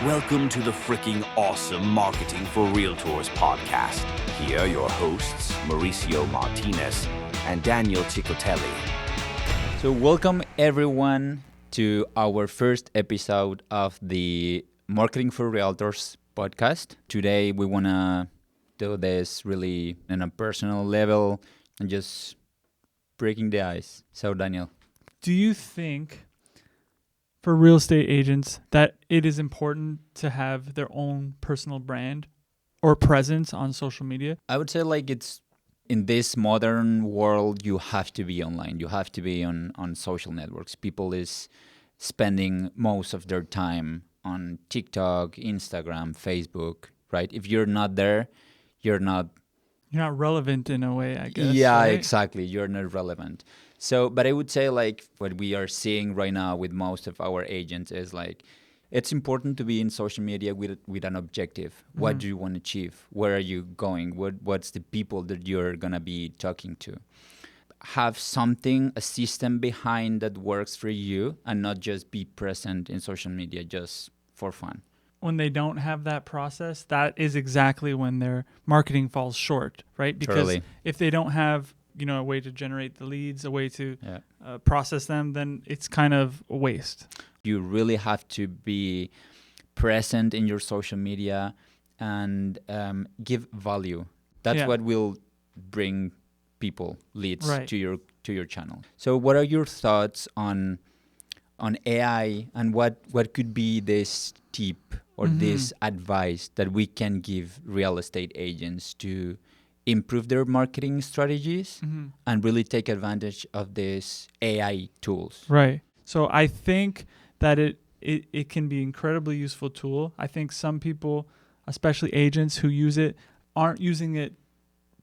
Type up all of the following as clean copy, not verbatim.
Welcome to the freaking awesome Marketing for Realtors podcast. Here are your hosts, Mauricio Martinez and Daniel Chicotelli. So welcome everyone to our first episode of the Marketing for Realtors podcast. Today we want to do this really on a personal level and just breaking the ice. So Daniel. Do you think for real estate agents that it is important to have their own personal brand or presence on social media? I would say like it's in this modern world, you have to be online. You have to be on social networks. People is spending most of their time on TikTok, Instagram, Facebook, right? If you're not there, you're not. You're not relevant in a way, I guess. Yeah, right? exactly. You're not relevant. So, but I would say like what we are seeing right now with most of our agents is like, it's important to be in social media with an objective. What do you want to achieve? Where are you going? What's the people that you're going to be talking to? Have something, a system behind that works for you and not just be present in social media just for fun. When they don't have that process, that is exactly when their marketing falls short, right? Because Totally. if they don't have, a way to generate the leads, a way to Yeah. process them, then it's kind of a waste. You really have to be present in your social media and give value. That's Yeah. what will bring people leads Right. to your channel. So what are your thoughts on AI and what could be this tip or this advice that we can give real estate agents to improve their marketing strategies and really take advantage of these AI tools? Right. So I think that it can be an incredibly useful tool. I think some people, especially agents who use it, aren't using it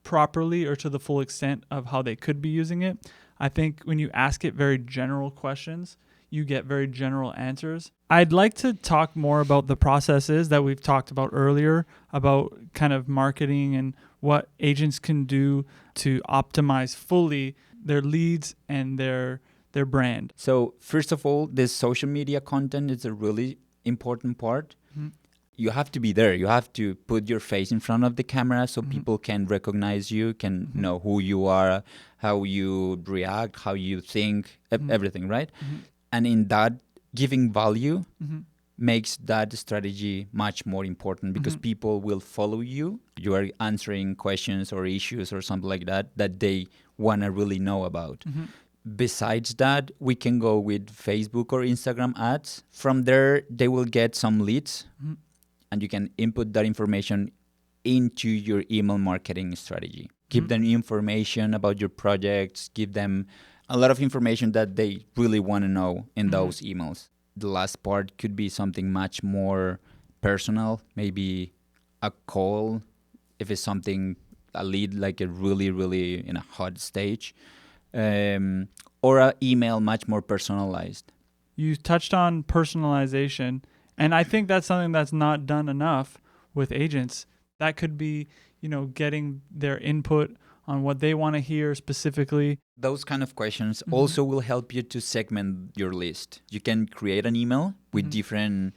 properly or to the full extent of how they could be using it. I think when you ask it very general questions, you get very general answers. I'd like to talk more about the processes that we've talked about earlier, about kind of marketing and what agents can do to optimize fully their leads and their brand. So first of all, this social media content is a really important part. You have to be there. You have to put your face in front of the camera so people can recognize you, can know who you are, how you react, how you think, everything, right? And in that, giving value makes that strategy much more important because people will follow you. You are answering questions or issues or something like that they want to really know about. Besides that, we can go with Facebook or Instagram ads. From there, they will get some leads and you can input that information into your email marketing strategy. Give them information about your projects, give them a lot of information that they really want to know in those emails. The last part could be something much more personal, maybe a call if it's something, a lead like a really, really in a hot stage, or an email much more personalized. You touched on personalization, and I think that's something that's not done enough with agents. That could be, getting their input on what they want to hear specifically. Those kind of questions also will help you to segment your list. You can create an email with different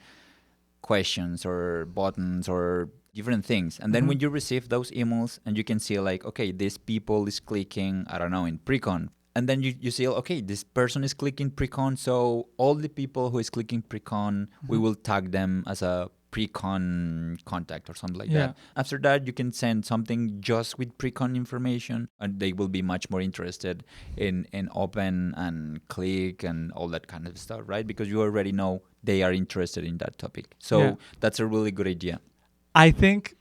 questions or buttons or different things. And then when you receive those emails and you can see like, okay, this people is clicking, I don't know, in pre-con. And then you see, okay, this person is clicking pre-con. So all the people who is clicking pre-con, we will tag them as a pre-con contact or something like that. After that, you can send something just with pre-con information and they will be much more interested in open and click and all that kind of stuff, right? Because you already know they are interested in that topic. So that's a really good idea. I think,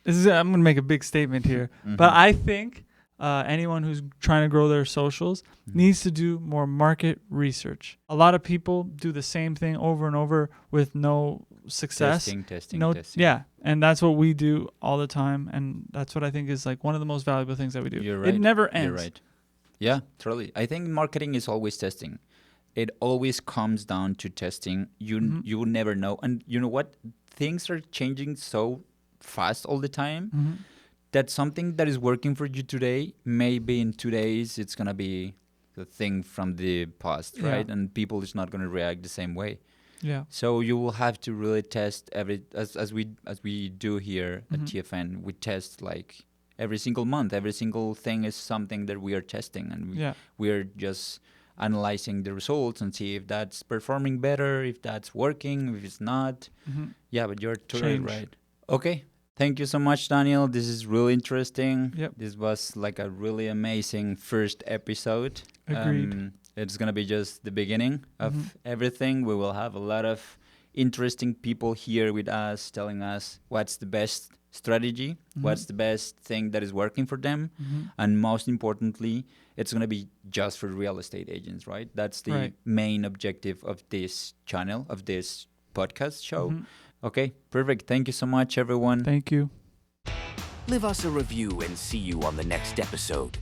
I'm going to make a big statement here, but I think anyone who's trying to grow their socials needs to do more market research. A lot of people do the same thing over and over with no success. Testing. Yeah, and that's what we do all the time, and that's what I think is like one of the most valuable things that we do. You're right. It never ends. You're right. Yeah, totally. I think marketing is always testing. It always comes down to testing. You will never know. And you know what? Things are changing so fast all the time that something that is working for you today, maybe in 2 days, it's going to be the thing from the past, right? And people is not going to react the same way. Yeah. So you will have to really test as we do here at TFN. We test like every single month. Every single thing is something that we are testing, and we're just analyzing the results and see if that's performing better, if that's working, if it's not. Yeah, but you're totally right. Okay. Thank you so much, Daniel. This is really interesting. Yep. This was like a really amazing first episode. Agreed. It's going to be just the beginning of everything. We will have a lot of interesting people here with us telling us what's the best strategy, what's the best thing that is working for them. And most importantly, it's going to be just for real estate agents, right? That's the main objective of this channel, of this podcast show. Okay, perfect. Thank you so much, everyone. Thank you. Leave us a review and see you on the next episode.